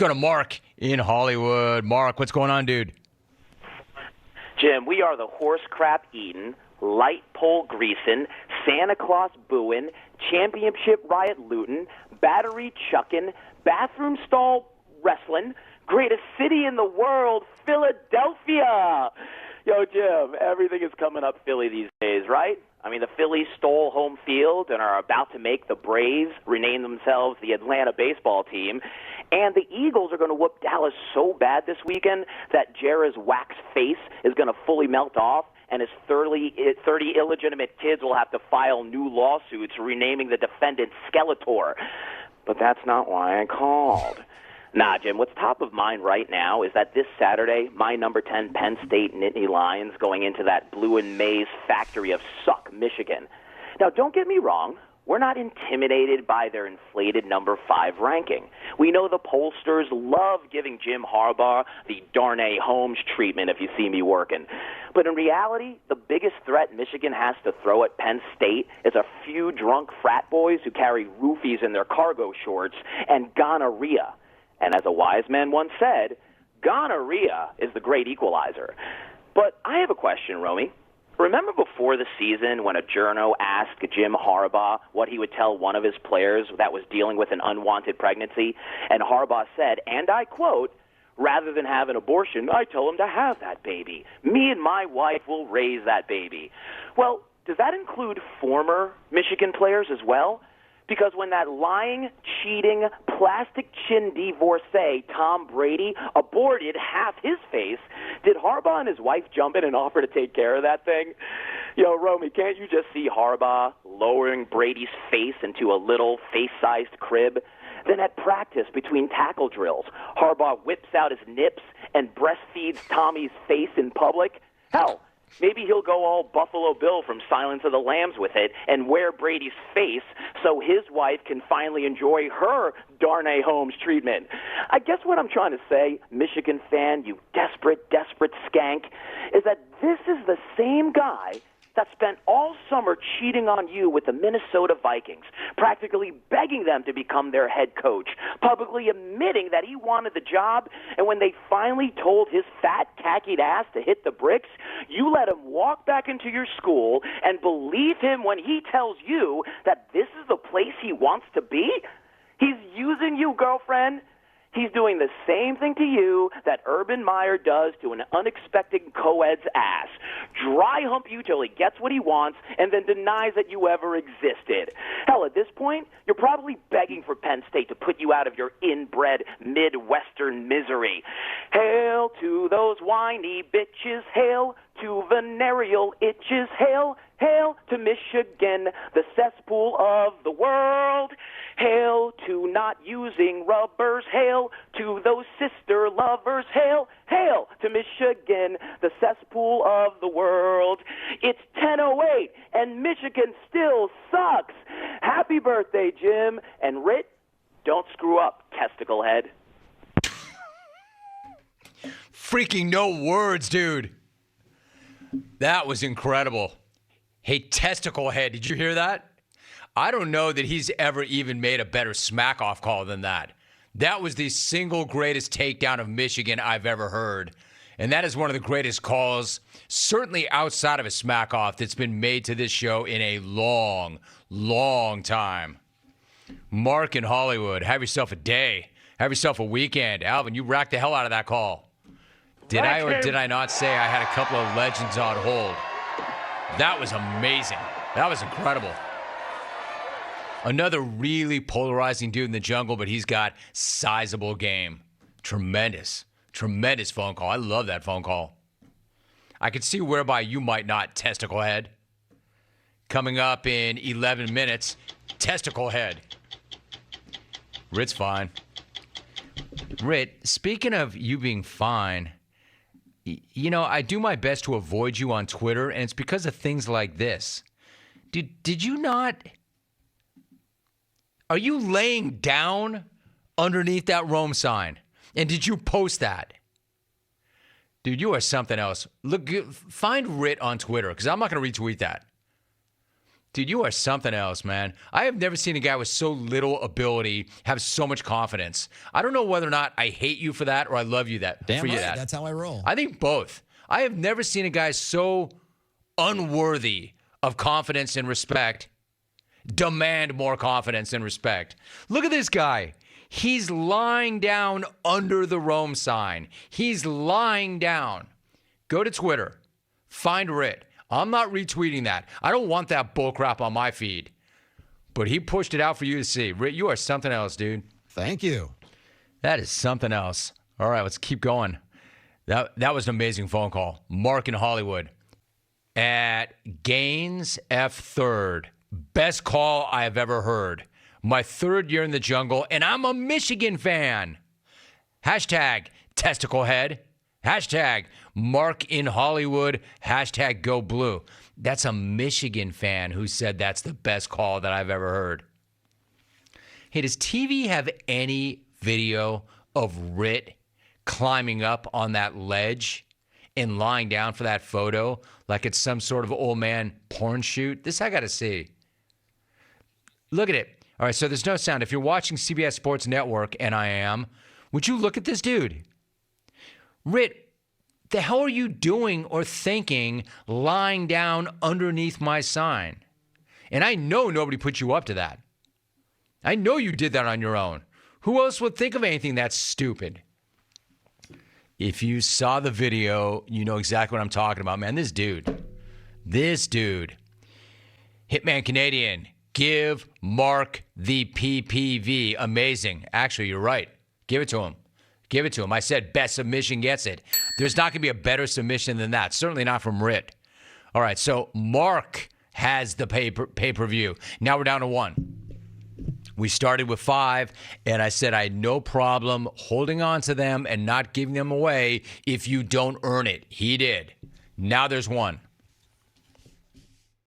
go to Mark in Hollywood. Mark, what's going on, dude? Jim, we are the horse crap eating, light pole greasing, Santa Claus booing, championship riot looting, battery chucking, bathroom stall wrestling, greatest city in the world, Philadelphia. Yo, Jim, everything is coming up Philly these days, right? I mean, the Phillies stole home field and are about to make the Braves rename themselves the Atlanta baseball team. And the Eagles are going to whoop Dallas so bad this weekend that Jarrett's wax face is going to fully melt off, and his 30 illegitimate kids will have to file new lawsuits renaming the defendant Skeletor. But that's not why I called. Nah, Jim, what's top of mind right now is that this Saturday, my number 10 Penn State Nittany Lions going into that blue and maize factory of suck, Michigan. Now, don't get me wrong. We're not intimidated by their inflated number 5 ranking. We know the pollsters love giving Jim Harbaugh the Darnay Holmes treatment if you see me working. But in reality, the biggest threat Michigan has to throw at Penn State is a few drunk frat boys who carry roofies in their cargo shorts and gonorrhea. And as a wise man once said, gonorrhea is the great equalizer. But I have a question, Romy. Remember before the season when a journo asked Jim Harbaugh what he would tell one of his players that was dealing with an unwanted pregnancy? And Harbaugh said, and I quote, "Rather than have an abortion, I tell him to have that baby. Me and my wife will raise that baby." Well, does that include former Michigan players as well? Because when that lying, cheating, plastic chin divorcee Tom Brady aborted half his face, did Harbaugh and his wife jump in and offer to take care of that thing? Yo, Romy, can't you just see Harbaugh lowering Brady's face into a little face-sized crib? Then at practice between tackle drills, Harbaugh whips out his nips and breastfeeds Tommy's face in public? Hell, maybe he'll go all Buffalo Bill from Silence of the Lambs with it and wear Brady's face so his wife can finally enjoy her Darnay Holmes treatment. I guess what I'm trying to say, Michigan fan, you desperate, desperate skank, is that this is the same guy that spent all summer cheating on you with the Minnesota Vikings, practically begging them to become their head coach, publicly admitting that he wanted the job, and when they finally told his fat, khaki ass to hit the bricks, you let him walk back into your school and believe him when he tells you that this is the place he wants to be? He's using you, girlfriend. He's doing the same thing to you that Urban Meyer does to an unexpected co-ed's ass. Dry hump you till he gets what he wants and then denies that you ever existed. Hell, at this point, you're probably begging for Penn State to put you out of your inbred Midwestern misery. Hail to those whiny bitches. Hail to venereal itches. Hail, hail to Michigan, the cesspool of the world. Hail to not using rubbers. Hail to those sister lovers. Hail, hail to Michigan, the cesspool of the world. It's 10:08 and Michigan still sucks. Happy birthday, Jim. And Ritt, don't screw up, testicle head. Freaking no words, dude. That was incredible. Hey, testicle head, did you hear that? I don't know that he's ever even made a better smack-off call than that. That was the single greatest takedown of Michigan I've ever heard. And that is one of the greatest calls, certainly outside of a smack-off, that's been made to this show in a long, long time. Mark in Hollywood, have yourself a day. Have yourself a weekend. Alvin, you racked the hell out of that call. Did I or did I not say I had a couple of legends on hold? That was amazing. That was incredible. Another really polarizing dude in the jungle, but he's got sizable game. Tremendous, tremendous phone call. I love that phone call. I could see whereby you might not, testicle head. Coming up in 11 minutes, testicle head. Ritt's fine. Ritt, speaking of you being fine, you know, I do my best to avoid you on Twitter, and it's because of things like this. Did you not... Are you laying down underneath that Rome sign? And did you post that? Dude, you are something else. Look, find Ritt on Twitter, because I'm not going to retweet that. Dude, you are something else, man. I have never seen a guy with so little ability have so much confidence. I don't know whether or not I hate you for that or I love you that Damn for you right, that. that's how I roll. I think both. I have never seen a guy so unworthy of confidence and respect demand more confidence and respect. Look at this guy. He's lying down under the Rome sign. He's lying down. Go to Twitter. Find Ritt. I'm not retweeting that. I don't want that bullcrap on my feed. But he pushed it out for you to see. Ritt, you are something else, dude. Thank you. That is something else. All right, let's keep going. That was an amazing phone call. Mark in Hollywood. At Gaines F3rd. Best call I have ever heard. My 3rd year in the jungle, and I'm a Michigan fan. Hashtag testicle head. Hashtag Mark in Hollywood. Hashtag go blue. That's a Michigan fan who said that's the best call that I've ever heard. Hey, does TV have any video of Ritt climbing up on that ledge and lying down for that photo like it's some sort of old man porn shoot? This I got to see. Look at it. All right, so there's no sound. If you're watching CBS Sports Network, and I am, would you look at this dude? Ritt, the hell are you doing or thinking lying down underneath my sign? And I know nobody put you up to that. I know you did that on your own. Who else would think of anything that stupid? If you saw the video, you know exactly what I'm talking about, man. This dude, Hitman Canadian, give Mark the PPV. Amazing. Actually, you're right. Give it to him. Give it to him. I said best submission gets it. There's not going to be a better submission than that. Certainly not from Ritt. All right, so Mark has the pay-per-view. Now we're down to 1. We started with 5, and I said I had no problem holding on to them and not giving them away if you don't earn it. He did. Now there's 1.